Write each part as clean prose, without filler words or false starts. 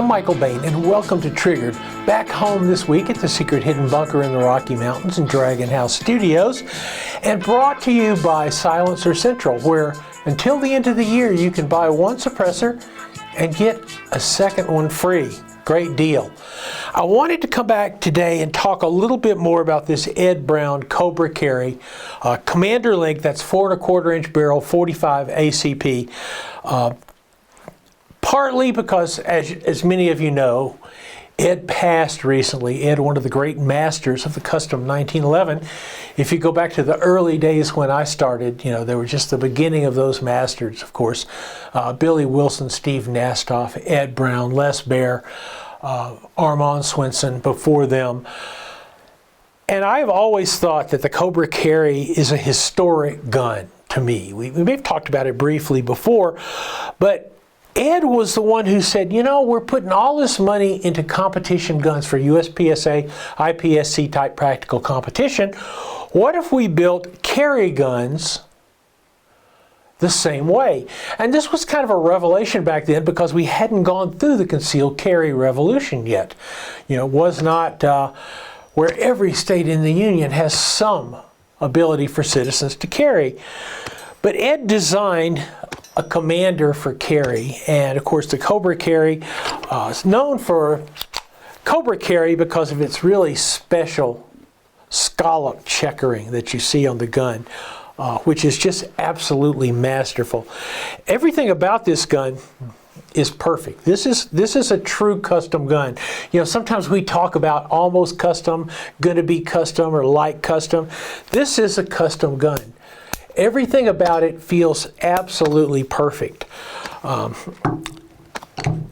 I'm Michael Bain, and welcome to Triggered, back home this week at the secret hidden bunker in the Rocky Mountains in Dragon House Studios, and brought to you by Silencer Central, where until the end of the year you can buy one suppressor and get a second one free. Great deal. I wanted to come back today and talk a little bit more about this Ed Brown Cobra Carry Commander Link. That's 4 1/4 inch barrel, 45 ACP. Partly because, as many of you know, Ed passed recently. Ed, one of the great masters of the custom 1911. If you go back to the early days when I started, you know, they were just the beginning of those masters, of course. Billy Wilson, Steve Nastoff, Ed Brown, Les Baer, Armand Swenson before them. And I've always thought that the Cobra Carry is a historic gun to me. We may have talked about it briefly before, but Ed was the one who said, you know, we're putting all this money into competition guns for USPSA, IPSC type practical competition. What if we built carry guns the same way? And this was kind of a revelation back then because we hadn't gone through the concealed carry revolution yet. You know, it was not where every state in the Union has some ability for citizens to carry. But Ed designed a commander for carry, and of course the Cobra Carry is known for Cobra Carry because of its really special scallop checkering that you see on the gun, which is just absolutely masterful. Everything about this gun is perfect. This is a true custom gun. You know, sometimes we talk about almost custom, gonna be custom, or like custom. This is a custom gun. Everything about it feels absolutely perfect.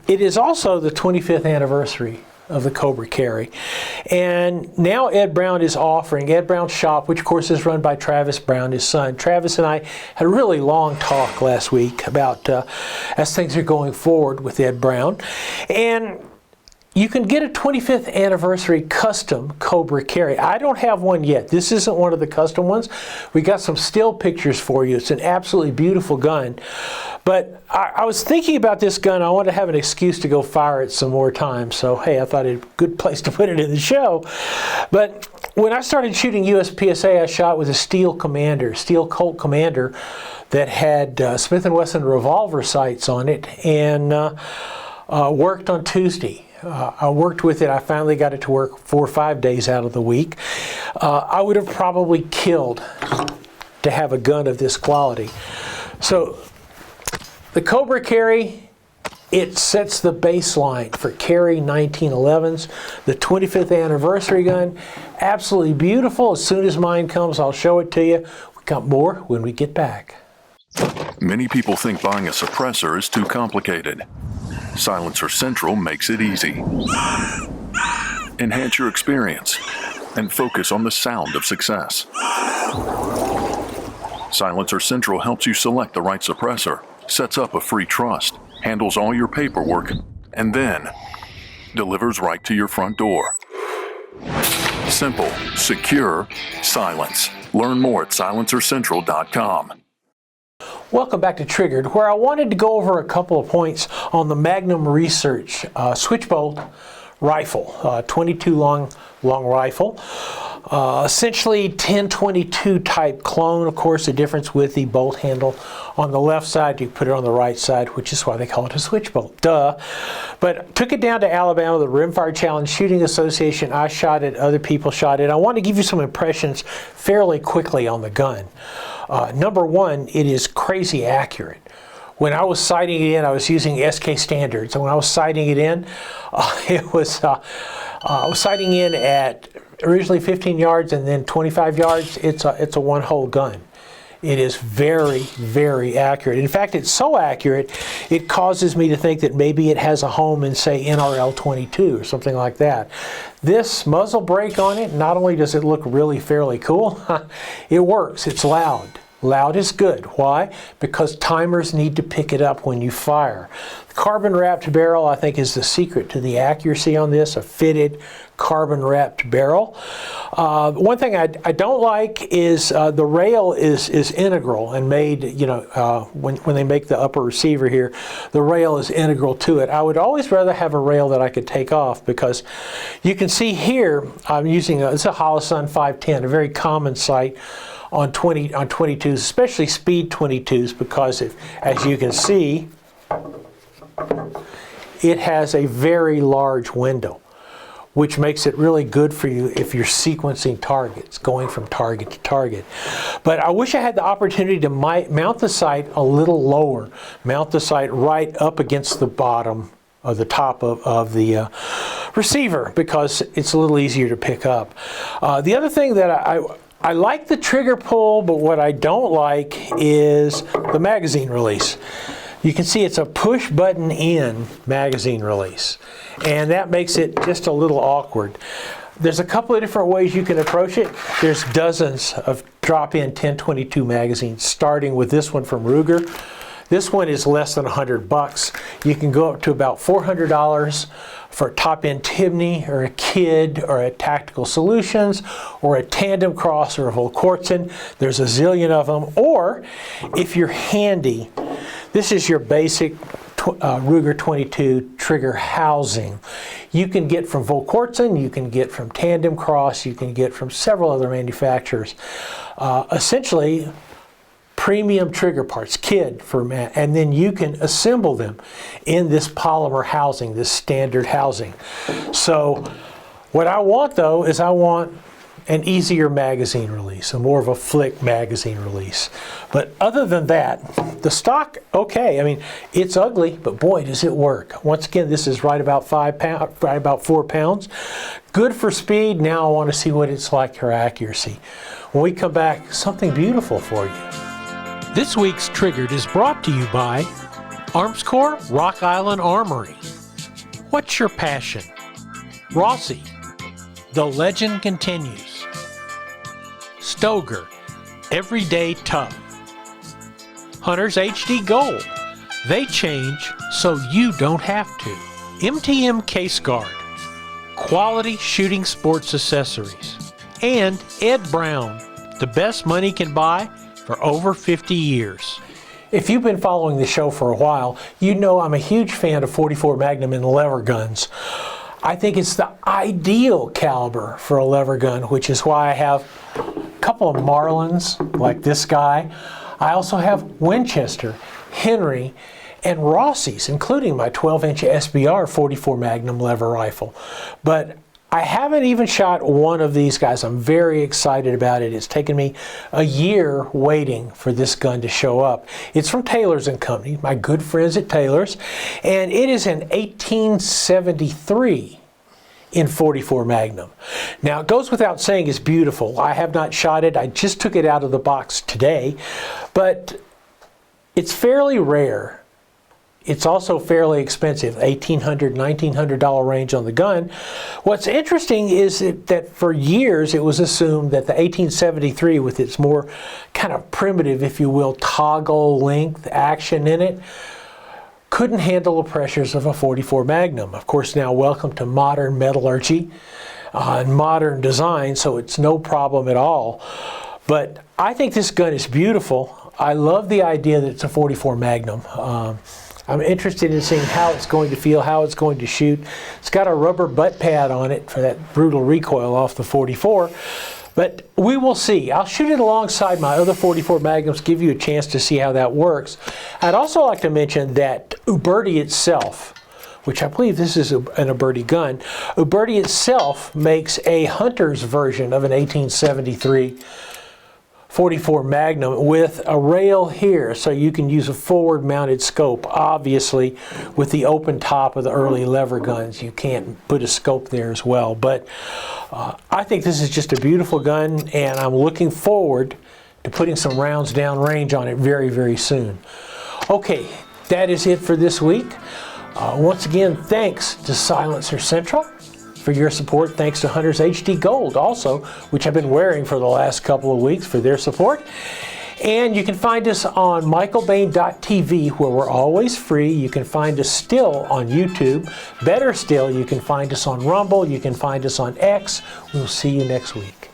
It is also the 25th anniversary of the Cobra Carry. And now Ed Brown is offering, Ed Brown's shop, which of course is run by Travis Brown, his son. Travis and I had a really long talk last week about as things are going forward with Ed Brown. And you can get a 25th anniversary custom Cobra Carry. I don't have one yet. This isn't one of the custom ones. We got some still pictures for you. It's an absolutely beautiful gun. But I was thinking about this gun. I wanted to have an excuse to go fire it some more time. So, hey, I thought it was a good place to put it in the show. But when I started shooting USPSA, I shot with a steel Colt Commander that had Smith & Wesson revolver sights on it, and worked on Tuesday. I worked with it. I finally got it to work 4 or 5 days out of the week. I would have probably killed to have a gun of this quality. So the Cobra Carry, it sets the baseline for Carry 1911s. The 25th anniversary gun, absolutely beautiful. As soon as mine comes, I'll show it to you. We got more when we get back. Many people think buying a suppressor is too complicated. Silencer Central makes it easy. Enhance your experience and focus on the sound of success. Silencer Central helps you select the right suppressor, sets up a free trust, handles all your paperwork, and then delivers right to your front door. Simple, secure, silence. Learn more at silencercentral.com. Welcome back to Triggered, where I wanted to go over a couple of points on the Magnum Research switchbolt rifle, 22 long rifle. Essentially 10-22 type clone. Of course, the difference with the bolt handle on the left side, you put it on the right side, which is why they call it a switchbolt. Duh. But took it down to Alabama, the Rimfire Challenge Shooting Association. I shot it, other people shot it. I want to give you some impressions fairly quickly on the gun. Number one, it is crazy accurate. When I was sighting it in, I was using SK standards. And when I was sighting it in, I was sighting in at originally 15 yards and then 25 yards. It's a one-hole gun. It is very, very accurate. In fact, it's so accurate, it causes me to think that maybe it has a home in, say, NRL 22 or something like that. This muzzle brake on it, not only does it look really fairly cool, it works. It's loud. Loud is good. Why? Because timers need to pick it up when you fire. The carbon wrapped barrel, I think, is the secret to the accuracy on this, a fitted carbon wrapped barrel. One thing I don't like is the rail is integral and made, when they make the upper receiver here, the rail is integral to it. I would always rather have a rail that I could take off, because you can see here I'm using it's a Holosun 510, a very common sight on 22s, especially speed 22s, because as you can see, it has a very large window, which makes it really good for you if you're sequencing targets, going from target to target. But I wish I had the opportunity to mount the sight a little lower, mount the sight right up against the bottom or the top of the receiver, because it's a little easier to pick up. The other thing that I like the trigger pull, but what I don't like is the magazine release. You can see it's a push button in magazine release, and that makes it just a little awkward. There's a couple of different ways you can approach it. There's dozens of drop-in 1022 magazines, starting with this one from Ruger. This one is less than $100. You can go up to about $400 for a top-end Tibney or a Kidd or a Tactical Solutions or a Tandem Cross or a Volquartsen. There's a zillion of them. Or if you're handy, this is your basic Ruger 22 trigger housing. You can get from Volquartsen, you can get from Tandem Cross, you can get from several other manufacturers. Essentially, premium trigger parts, Kidd and then you can assemble them in this polymer housing, this standard housing. So what I want, though, is I want an easier magazine release, a more of a flick magazine release. But other than that, the stock, okay. I mean, it's ugly, but boy, does it work. Once again, this is right about 4 pounds. Good for speed. Now I want to see what it's like for accuracy. When we come back, something beautiful for you. This week's Triggered is brought to you by Armscor Rock Island Armory. What's your passion? Rossi. The legend continues. Stoger. Everyday tough. Hunter's HD Gold. They change so you don't have to. MTM Case Guard. Quality shooting sports accessories. And Ed Brown. The best money can buy for over 50 years. If you've been following the show for a while, you know I'm a huge fan of 44 Magnum and lever guns. I think it's the ideal caliber for a lever gun, which is why I have a couple of Marlins, like this guy. I also have Winchester, Henry, and Rossi's, including my 12-inch SBR 44 Magnum lever rifle. But I haven't even shot one of these guys. I'm very excited about it. It's taken me a year waiting for this gun to show up. It's from Taylor's & Company, my good friends at Taylor's, and it is an 1873 in 44 Magnum. Now, it goes without saying it's beautiful. I have not shot it. I just took it out of the box today, but it's fairly rare. It's also fairly expensive, $1,800, $1,900 range on the gun. What's interesting is that for years it was assumed that the 1873, with its more kind of primitive, if you will, toggle length action in it, couldn't handle the pressures of a 44 Magnum. Of course, now welcome to modern metallurgy and modern design, so it's no problem at all. But I think this gun is beautiful. I love the idea that it's a 44 Magnum. I'm interested in seeing how it's going to feel, how it's going to shoot. It's got a rubber butt pad on it for that brutal recoil off the 44, but we will see. I'll shoot it alongside my other 44 Magnums, give you a chance to see how that works. I'd also like to mention that Uberti itself, which I believe this is an Uberti gun, Uberti itself makes a hunter's version of an 1873 44 Magnum with a rail here, so you can use a forward mounted scope. Obviously, with the open top of the early lever guns, you can't put a scope there as well. But I think this is just a beautiful gun, and I'm looking forward to putting some rounds down range on it very, very soon. Okay, that is it for this week. Once again, thanks to Silencer Central for your support. Thanks to Hunter's HD Gold also, which I've been wearing for the last couple of weeks, for their support. And you can find us on michaelbain.tv, where we're always free. You can find us still on YouTube. Better still, you can find us on Rumble. You can find us on X. We'll see you next week.